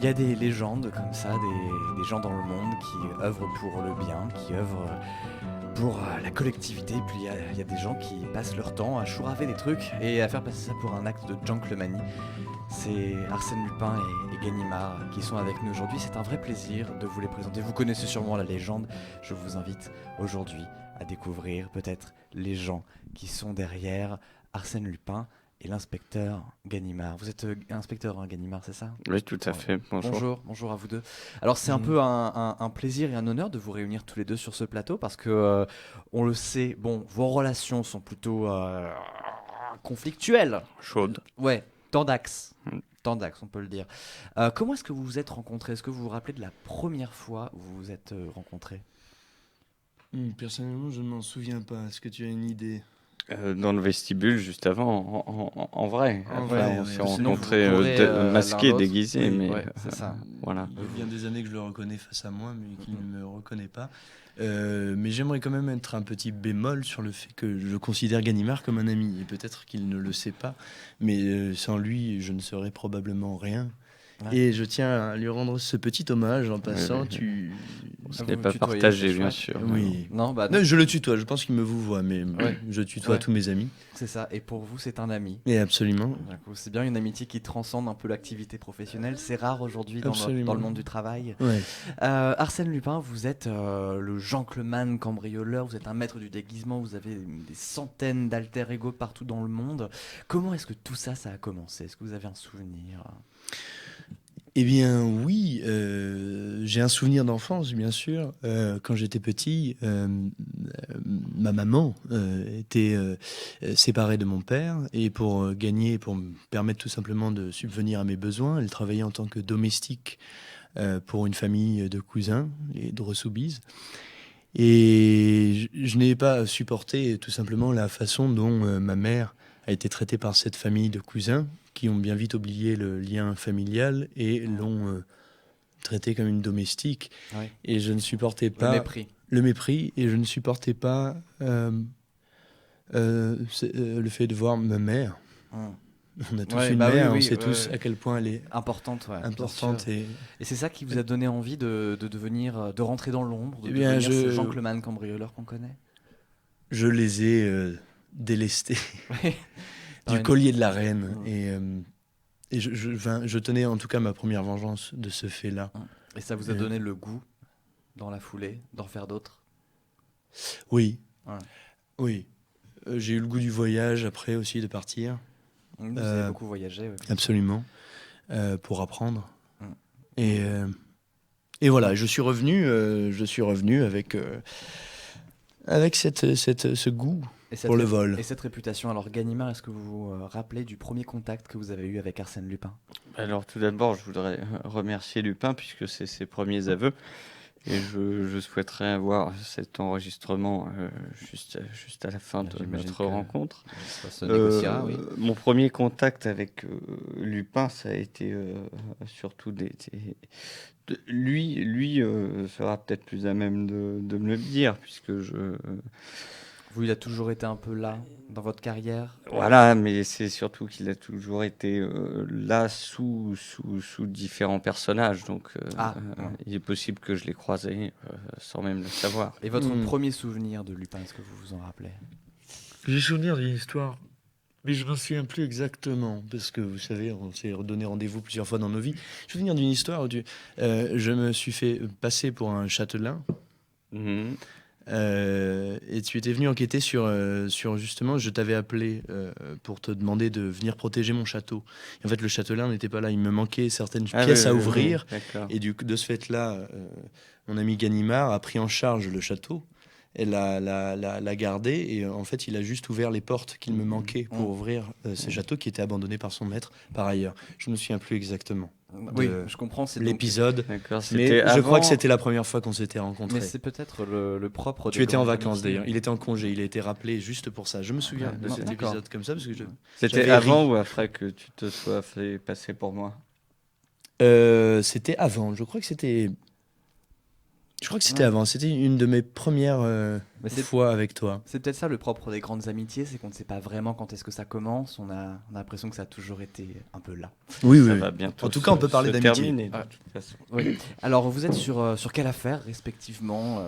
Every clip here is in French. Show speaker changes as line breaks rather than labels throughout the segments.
Il y a des légendes comme ça, des gens dans le monde qui œuvrent pour le bien, qui œuvrent pour la collectivité. Puis il y a des gens qui passent leur temps à chouraver des trucs et à faire passer ça pour un acte de gentlemanie. C'est Arsène Lupin et Ganimard qui sont avec nous aujourd'hui. C'est un vrai plaisir de vous les présenter. Vous connaissez sûrement la légende. Je vous invite aujourd'hui à découvrir peut-être les gens qui sont derrière Arsène Lupin et l'inspecteur Ganimard. Vous êtes inspecteur Ganimard, c'est ça?
Oui, tout à
Ouais.
fait. Bonjour.
Bonjour à vous deux. Alors c'est un peu un plaisir et un honneur de vous réunir tous les deux sur ce plateau parce que on le sait, bon, vos relations sont plutôt conflictuelles.
Chaude.
Ouais, tendax.
Mm.
Tendax, on peut le dire. Comment est-ce que vous vous êtes rencontrés? Est-ce que vous vous rappelez de la première fois où vous vous êtes rencontrés?
Personnellement, je ne m'en souviens pas. Est-ce que tu as une idée?
Dans le vestibule, juste avant, en vrai.
En
Après,
vrai,
on
ouais.
s'est
Sinon,
rencontrés
vous courez, l'un
masqués,
l'autre.
déguisés,
Oui,
mais
ouais, c'est ça.
voilà.
Il y a bien des années que je le reconnais face à moi, mais qu'il ne me reconnaît pas. Mais j'aimerais quand même mettre un petit bémol sur le fait que je considère Ganimard comme un ami. Et peut-être qu'il ne le sait pas, mais sans lui, je ne serais probablement rien.
Ouais.
Et je tiens à lui rendre ce petit hommage en passant.
oui. Ce
Vous
n'est
me
pas
tutoyez,
partagé,
c'est
bien
chouette.
sûr.
Oui.
Non, bah
Non, je le tutoie. Je pense qu'il me vous voit, mais
Ouais.
je tutoie
Ouais.
tous mes amis.
c'est ça. Et pour vous, c'est un ami.
Et absolument.
Du coup, c'est bien une amitié qui transcende un peu l'activité professionnelle. C'est rare aujourd'hui dans
Absolument.
le monde du travail.
Ouais.
Arsène Lupin, vous êtes le gentleman cambrioleur, vous êtes un maître du déguisement, vous avez des centaines d'alter ego partout dans le monde. Comment est-ce que tout ça, ça a commencé? Est-ce que vous avez un souvenir?
Eh bien, oui, j'ai un souvenir d'enfance, bien sûr. Quand j'étais petit, ma maman était séparée de mon père et pour gagner, pour me permettre tout simplement de subvenir à mes besoins, elle travaillait en tant que domestique pour une famille de cousins, les Drossoubis. Et je n'ai pas supporté tout simplement la façon dont ma mère a été traitée par cette famille de cousins qui ont bien vite oublié le lien familial et l'ont traitée comme une domestique.
Oui.
Et je ne supportais
Le
pas
mépris.
le mépris et je ne supportais pas le fait de voir ma mère.
Hum.
On a tous
Ouais,
une
bah oui,
mère,
oui,
on sait
ouais,
tous
ouais.
à quel point elle est
Importante, ouais. bien
importante.
sûr.
Et
Et c'est ça qui vous a donné envie de devenir, de rentrer dans l'ombre, de
Eh bien,
devenir ce
je-
gentleman cambrioleur qu'on connaît.
je les ai délestés
Par
du
une-
collier de la reine.
Hum.
Et je tenais en tout cas ma première vengeance de ce fait-là.
Et ça vous a donné le goût, dans la foulée, d'en faire d'autres?
Oui,
Ouais.
oui. J'ai eu le goût du voyage après aussi de partir,
Vous avez beaucoup voyagé. Ouais.
absolument, pour apprendre.
Mm.
Et, euh, et voilà, je suis revenu avec ce goût
Et cette
pour le
ré-
vol.
Et cette réputation, alors Ganimard, est-ce que vous vous rappelez du premier contact que vous avez eu avec Arsène Lupin?
Alors, tout d'abord, je voudrais remercier Lupin puisque c'est ses premiers aveux. Et je souhaiterais avoir cet enregistrement juste à la fin de
J'imagine
notre
que
rencontre.
Ça se négociera, oui.
Mon premier contact avec Lupin, ça a été surtout lui sera peut-être plus à même de me le dire, puisque
Vous, il a toujours été un peu là dans votre carrière?
voilà, mais c'est surtout qu'il a toujours été là sous différents personnages, donc
Ah.
il est possible que je l'ai croisé sans même le savoir.
Et votre
Mm.
premier souvenir de Lupin, est-ce que vous vous en rappelez?
J'ai souvenir d'une histoire, mais je ne m'en souviens plus exactement, parce que vous savez, on s'est redonné rendez-vous plusieurs fois dans nos vies. Je me souviens d'une histoire où je me suis fait passer pour un châtelain,
Mhm.
et tu étais venu enquêter sur justement, je t'avais appelé pour te demander de venir protéger mon château. Et en fait, le châtelain n'était pas là, il me manquait certaines
Ah
pièces
oui,
à
oui,
ouvrir,
oui, d'accord.
et de ce fait-là, mon ami Ganimard a pris en charge le château. Elle l'a gardé et en fait il a juste ouvert les portes qu'il me manquait pour ouvrir ce château qui était abandonné par son maître par ailleurs. Je ne me souviens plus exactement
Oui,
de
je comprends. C'est donc-
l'épisode,
D'accord,
mais
c'était
je crois
avant-
que c'était la première fois qu'on s'était rencontrés.
Mais c'est peut-être le propre.
Tu
des
étais en
grandes
vacances
amitiés.
d'ailleurs, il était en congé, il a été rappelé juste pour ça. Je me souviens de
non,
cet
d'accord.
épisode comme ça parce que
C'était
j'avais
avant
ri.
ou après que tu te sois fait passer pour moi?
C'était avant, je crois que c'était Je crois que c'était
Ouais.
avant. C'était une de mes premières
Mais c'est
fois avec toi.
c'est peut-être ça le propre des grandes amitiés, c'est qu'on ne sait pas vraiment quand est-ce que ça commence. On a l'impression que ça a toujours été un peu là.
Oui,
Ça
oui.
va bientôt
En tout cas, on peut parler
se
d'amitié.
terminer, de
Ouais.
toute façon.
Oui. Alors, vous êtes sur quelle affaire, respectivement,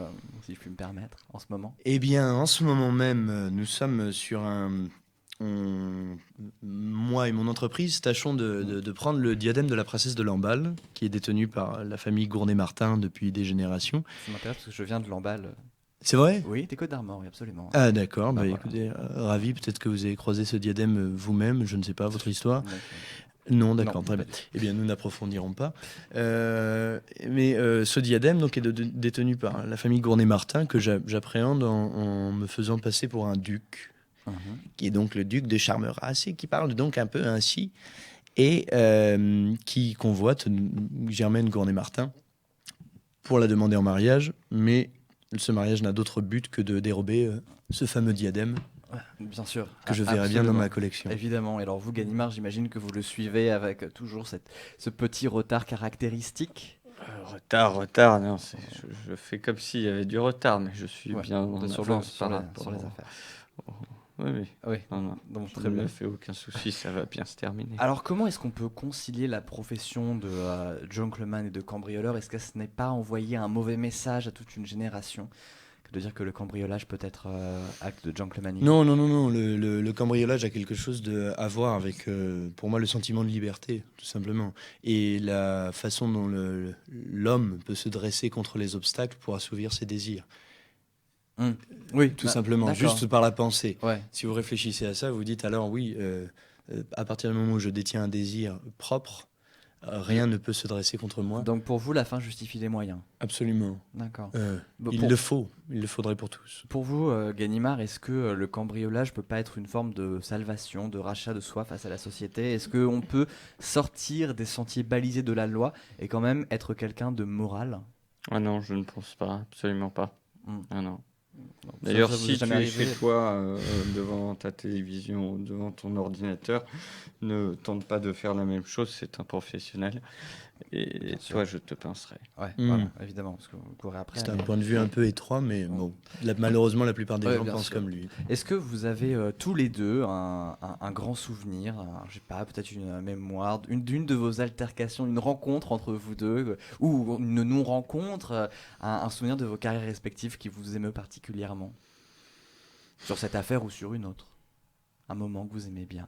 si je puis me permettre, en ce moment?
Eh bien, en ce moment même, nous sommes sur moi et mon entreprise tâchons de prendre le diadème de la princesse de Lamballe, qui est détenu par la famille Gournay-Martin depuis des générations.
Ça m'intéresse parce que je viens de Lamballe.
C'est vrai?
Oui, des Côtes d'Armor, oui, absolument.
Ah d'accord, bah,
Voilà.
écoutez, ravi, peut-être que vous avez croisé ce diadème vous-même, je ne sais pas, votre histoire.
Donc,
Non, d'accord,
non,
très
pas
bien. Eh bien, nous n'approfondirons pas. Mais ce diadème donc, est détenu par la famille Gournay-Martin, que j'appréhende en me faisant passer pour un duc,
Mhm.
qui est donc le duc de Charmerace, et qui parle donc un peu ainsi, et qui convoite Germaine Gournay-Martin pour la demander en mariage, mais ce mariage n'a d'autre but que de dérober ce fameux diadème
Ouais, bien sûr.
que je verrai bien dans
Absolument.
ma collection.
Évidemment. Et alors, vous, Gallimard, j'imagine que vous le suivez avec toujours ce petit retard caractéristique.
Retard, non, je fais comme s'il y avait du retard, mais je suis
Ouais,
bien en
sur
avance
sur
par
les,
rapport
sur les
au-
affaires.
Oui, oui.
Oui,
Non, non.
donc
Je
très
ne
bien.
me fais aucun souci, ça va bien se terminer.
Alors, comment est-ce qu'on peut concilier la profession de gentleman et de cambrioleur? Est-ce que ce n'est pas envoyer un mauvais message à toute une génération que de dire que le cambriolage peut être acte de gentlemanité?
Non, non, non, non. Le cambriolage a quelque chose à voir avec, pour moi, le sentiment de liberté, tout simplement. Et la façon dont l'homme peut se dresser contre les obstacles pour assouvir ses désirs.
Oui,
Tout
bah,
simplement,
d'accord.
juste par la pensée.
Ouais.
Si vous réfléchissez à ça, vous dites alors oui, à partir du moment où je détiens un désir propre, rien ne peut se dresser contre moi.
Donc, pour vous, la fin justifie les moyens.
Absolument.
D'accord.
Il
Pour-
le faut. Il le faudrait pour tous.
Pour vous, Ganimard, est-ce que le cambriolage peut pas être une forme de salvation, de rachat de soi face à la société? Est-ce qu'on peut sortir des sentiers balisés de la loi et quand même être quelqu'un de moral?
Ah non, je ne pense pas, absolument pas.
Hmm.
Ah non.
Ça,
D'ailleurs,
ça vous est
si tu
jamais
es
arrivé?
chez toi, devant ta télévision, devant ton ordinateur, ne tente pas de faire la même chose, c'est un professionnel. Et
Bien sûr.
toi, je te pincerai.
Ouais,
Hmm.
voilà, évidemment, parce que vous courez après.
C'est un
mais-
point de vue un peu étroit, mais bon, malheureusement, la plupart des
Ouais,
gens
bien
pensent
sûr.
comme lui.
Est-ce que vous avez tous les deux un grand souvenir, je sais pas, peut-être une mémoire, d'une de vos altercations, une rencontre entre vous deux, ou une non-rencontre, un souvenir de vos carrières respectives qui vous émeut particulièrement? Sur cette affaire ou sur une autre? Un moment que vous aimez bien?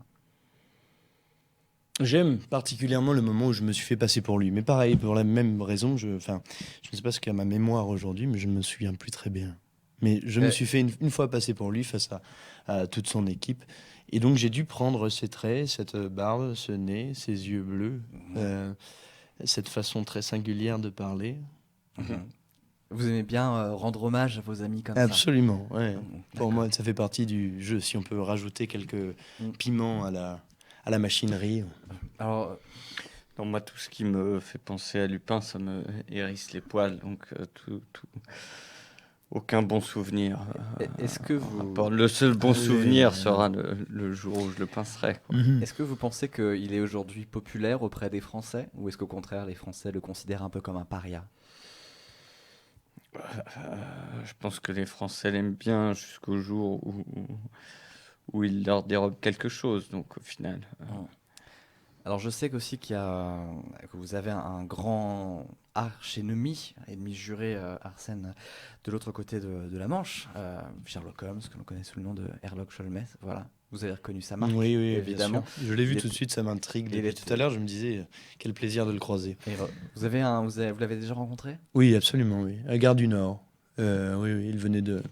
J'aime particulièrement le moment où je me suis fait passer pour lui. Mais pareil, pour la même raison, je ne sais pas ce qu'est ma mémoire aujourd'hui, mais je ne me souviens plus très bien. Mais je me suis fait une fois passer pour lui face à toute son équipe. Et donc j'ai dû prendre ses traits, cette barbe, ce nez, ses yeux bleus, cette façon très singulière de parler.
Mhm. Vous aimez bien rendre hommage à vos amis comme
Absolument, ouais.
ça?
Pour moi, ça fait partie du jeu. Si on peut rajouter quelques piments à la machinerie.
Alors,
Non, moi, tout ce qui me fait penser à Lupin, ça me hérisse les poils. Donc, aucun bon souvenir.
est-ce que vous...
Le seul bon
Ah oui,
souvenir
oui, oui.
sera le jour où je le pincerai, quoi.
Mhm.
Est-ce que vous pensez qu'il est aujourd'hui populaire auprès des Français, ou est-ce qu'au contraire les Français le considèrent un peu comme un paria?
Je pense que les Français l'aiment bien jusqu'au jour où il leur dérobe quelque chose. Donc, au final,
Alors je sais qu'aussi que vous avez un grand arch-ennemi, ennemi juré, Arsène, de l'autre côté de la Manche, Sherlock Holmes, que l'on connaît sous le nom de Herlock Sholmès. Voilà, vous avez reconnu sa marque.
Oui, oui,
évidemment.
bien sûr. Je l'ai vu
Il
tout de
est-
suite, ça m'intrigue.
il
Depuis
est-
tout à l'heure, je me disais, quel plaisir de le croiser.
Et, vous l'avez déjà rencontré?
Oui, absolument, oui. À Gare du Nord. Oui, oui, il venait de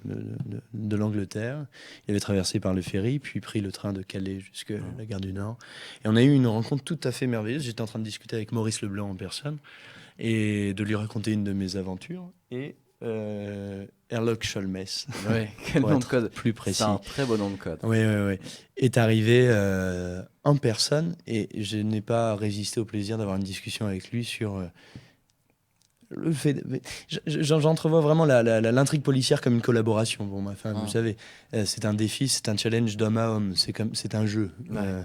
l'Angleterre. Il avait traversé par le ferry, puis pris le train de Calais jusqu'à la Gare du Nord. Et on a eu une rencontre tout à fait merveilleuse. J'étais en train de discuter avec Maurice Leblanc en personne et de lui raconter une de mes aventures. Et Herlock Sholmès,
Oui, quel
pour
nom de
être
code.
plus
C'est
précis.
un très beau nom de code.
Oui, oui, oui. Est arrivé en personne et je n'ai pas résisté au plaisir d'avoir une discussion avec lui sur le fait. J'entrevois vraiment l'intrigue policière comme une collaboration. Bon, enfin, vous savez, c'est un défi, c'est un challenge d'homme à homme, c'est un jeu.
Ouais.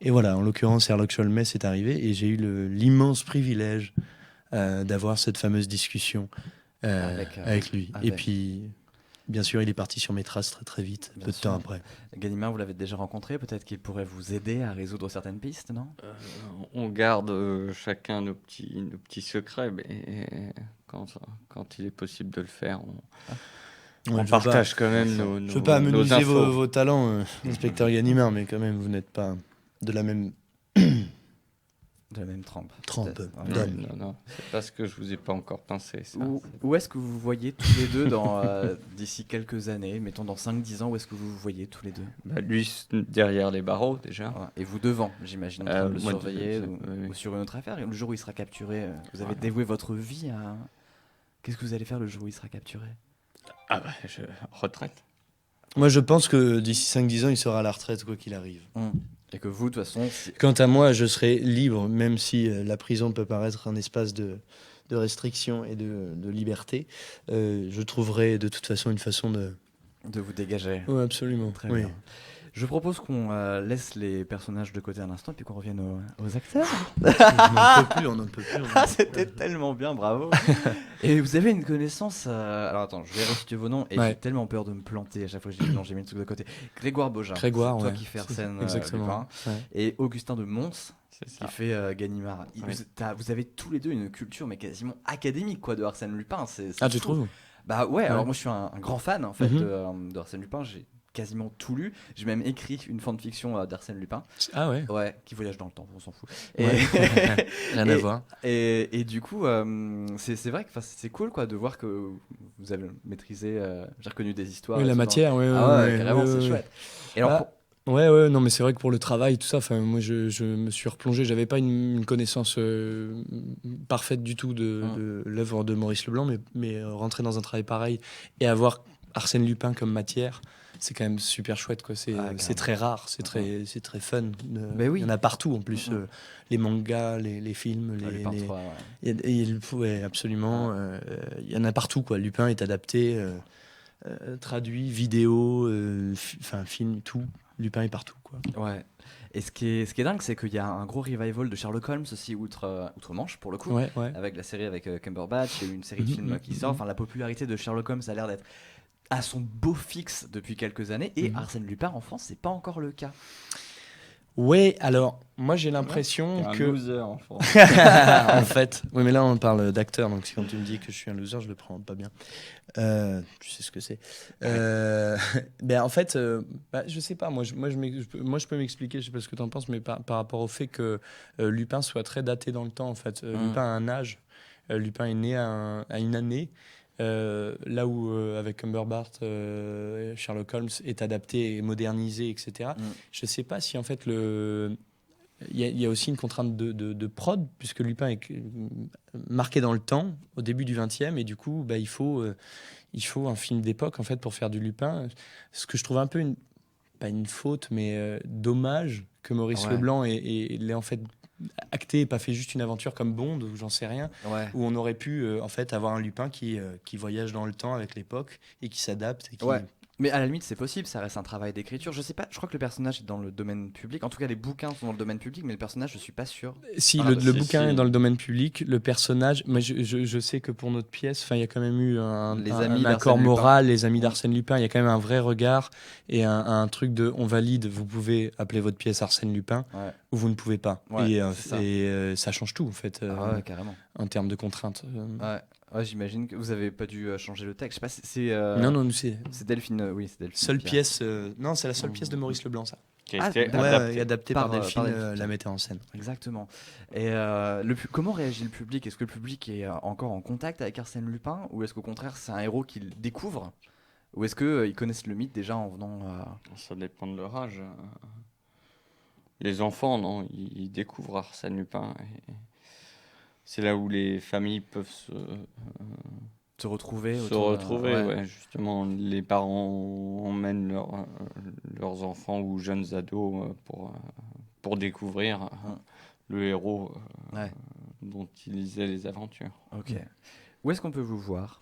Et voilà, en l'occurrence, Herlock Sholmès est arrivé et j'ai eu l'immense privilège d'avoir cette fameuse discussion avec lui. Et
avec.
puis, bien sûr, il est parti sur mes traces très très vite,
Bien
peu de
sûr.
temps après.
Gallimard, vous l'avez déjà rencontré, peut-être qu'il pourrait vous aider à résoudre certaines pistes, non?
On garde chacun nos petits secrets, mais quand il est possible de le faire,
Ouais,
on
je veux
partage quand même
Je veux pas
nos
amenuiser
infos.
vos talents, inspecteur Ganimard, mais quand même, vous n'êtes pas de la même
De la même trempe.
trempe
peut-être.
Non,
d'homme.
non, c'est parce que je vous ai pas encore pincé. Ça.
Où est-ce que vous vous voyez tous les deux d'ici quelques années, mettons dans 5-10 ans, où est-ce que vous vous voyez tous les deux?
Bah, lui derrière les barreaux déjà.
Ouais. Et vous devant, j'imagine, en train de le
moi,
surveiller
oui.
ou sur une autre affaire. Et le jour où il sera capturé, vous avez
Voilà.
dévoué votre vie à... Qu'est-ce que vous allez faire le jour où il sera capturé?
Ah bah, retraite.
Moi, je pense que d'ici 5-10 ans, il sera à la retraite, quoi qu'il arrive.
Et que vous, de toute façon,
Quant à moi, je serai libre, même si la prison peut paraître un espace de restriction et de liberté. Je trouverai de toute façon une façon de...
de vous dégager.
Oui, absolument.
Très
Oui.
bien. Je propose qu'on laisse les personnages de côté un instant et puis qu'on revienne aux acteurs.
On n'en peut plus.
Ah, c'était tellement bien, bravo. Et vous avez une connaissance. Alors attends, je vais restituer vos noms et
Ouais.
j'ai tellement peur de me planter à chaque fois que je dis non, j'ai mis le truc de côté. Grégoire Bogin.
Grégoire,
c'est toi
ouais.
qui fais
C'est ça,
Arsène
exactement.
Lupin.
Ouais.
Et Augustin de Mons
C'est
qui
ça.
fait Ganimard.
Oui.
Vous avez tous les deux une culture mais quasiment académique quoi de Arsène Lupin. C'est
Ah, tu
fou.
trouves?
Bah ouais, alors moi je suis un grand fan en fait
Mhm.
de Arsène Lupin. J'ai quasiment tout lu. J'ai même écrit une fanfiction d'Arsène Lupin.
Ah ouais.
Ouais, qui voyage dans le temps, on s'en fout.
Ouais. Rien à
et-
voir.
Et du coup, c'est vrai que 'fin, c'est cool quoi de voir que vous avez maîtrisé, j'ai reconnu des histoires.
Oui,
et
la
tout
matière, oui.
Ah ouais, carrément, c'est chouette. Et alors,
Ah, Ouais, non, mais c'est vrai que pour le travail, tout ça, moi, je me suis replongé. J'avais pas une connaissance parfaite du tout de l'œuvre de Maurice Leblanc, mais rentrer dans un travail pareil et avoir Arsène Lupin comme matière, c'est quand même super chouette, quoi. C'est
carrément.
très rare, c'est très fun.
Mais oui.
Il y en a partout en plus, les mangas, les films,
Lupin
les...
3, ouais.
Ouais, absolument. Il y en a partout, quoi. Lupin est adapté, traduit, vidéo, film, tout. Lupin est partout, quoi.
Ouais. Et ce qui est dingue, c'est qu'il y a un gros revival de Sherlock Holmes aussi, outre-Manche pour le coup.
Ouais.
Avec la série avec Cumberbatch, il y a eu une série de films qui sort. Enfin, la popularité de Sherlock Holmes a l'air d'être à son beau fixe depuis quelques années. Et Arsène Lupin en France, c'est pas encore le cas.
Ouais, alors, moi j'ai l'impression
T'es un
que.
loser en France.
En fait, oui, mais là on parle d'acteur, donc quand tu me dis que je suis un loser, je le prends pas bien. Tu sais ce que c'est. Ben, en fait, je sais pas, moi je peux m'expliquer, je sais pas ce que tu en penses, mais par rapport au fait que Lupin soit très daté dans le temps, en fait. Lupin a un âge, Lupin est né à une année. Là où avec Cumberbatch, Sherlock Holmes est adapté et modernisé, etc. Je sais pas si en fait il y a aussi une contrainte de prod, puisque Lupin est marqué dans le temps au début du XXe, et du coup il faut un film d'époque en fait pour faire du Lupin. Ce que je trouve un peu pas une faute, mais dommage que Maurice Leblanc l'ait en fait acté et pas fait juste une aventure comme Bond ou j'en sais rien, où on aurait pu en fait avoir un Lupin qui voyage dans le temps avec l'époque et qui s'adapte et qui...
Mais à la limite, c'est possible, ça reste un travail d'écriture. Je sais pas, je crois que le personnage est dans le domaine public. En tout cas, les bouquins sont dans le domaine public, mais le personnage, je suis pas sûr.
Si, le bouquin est dans le domaine public, le personnage, mais je sais que pour notre pièce, il y a quand même eu un accord moral, les amis d'Arsène Lupin, il y a quand même un vrai regard et un truc de on valide, vous pouvez appeler votre pièce Arsène Lupin ou vous ne pouvez pas. Et ça change tout en fait,
carrément.
En termes de contraintes.
Ouais, j'imagine que vous avez pas dû changer le texte. Je sais pas, c'est.
Non, c'est
Delphine. Oui, c'est Delphine.
Seule pièce. Non, c'est la seule pièce de Maurice Leblanc, ça.
Qui a été
adaptée par Delphine, la metteur en scène.
Exactement. Et comment réagit le public? Est-ce que le public est encore en contact avec Arsène Lupin, ou est-ce qu'au contraire c'est un héros qu'il découvre, ou est-ce que ils connaissent le mythe déjà en venant?
Ça dépend de leur âge. Les enfants, non, ils découvrent Arsène Lupin. C'est là où les familles peuvent
se retrouver.
Ouais. Justement, les parents emmènent leurs enfants ou jeunes ados pour découvrir le héros dont ils lisaient les aventures.
Ok. Où est-ce qu'on peut vous voir?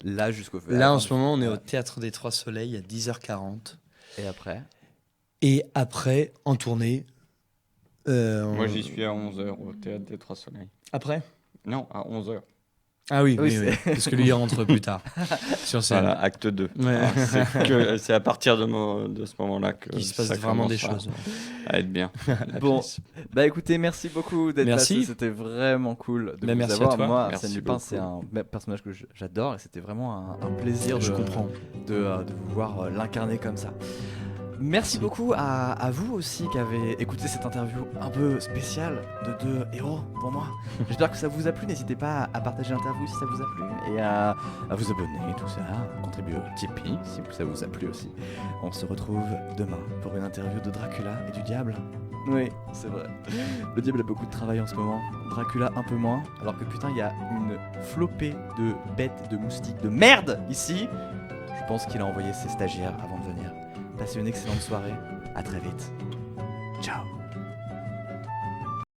Là,
Là, en ce moment, on est au Théâtre des Trois Soleils à 10h40.
Et après?
Et après, en tournée.
Moi, j'y suis à 11h au Théâtre des Trois Soleils.
Après?
Non, à 11h.
Ah oui, parce que lui il rentre plus tard sur scène.
Voilà, acte 2. C'est à partir de ce moment-là que
il se passe vraiment des choses.
À être bien.
Bon, bah écoutez, merci beaucoup d'être passé. C'était vraiment cool de vous avoir. Moi, Arsène Lupin, c'est un personnage que j'adore et c'était vraiment un plaisir de vous voir l'incarner comme ça. Merci beaucoup à vous aussi qui avez écouté cette interview un peu spéciale de deux héros pour moi. J'espère que ça vous a plu. N'hésitez pas à partager l'interview si ça vous a plu et à vous abonner, tout ça, à contribuer au Tipeee si ça vous a plu aussi. On se retrouve demain pour une interview de Dracula et du diable. Oui, c'est vrai. Le diable a beaucoup de travail en ce moment. Dracula un peu moins. Alors que putain, il y a une flopée de bêtes, de moustiques, de merde ici. Je pense qu'il a envoyé ses stagiaires avant de venir. Passez une excellente soirée, à très vite.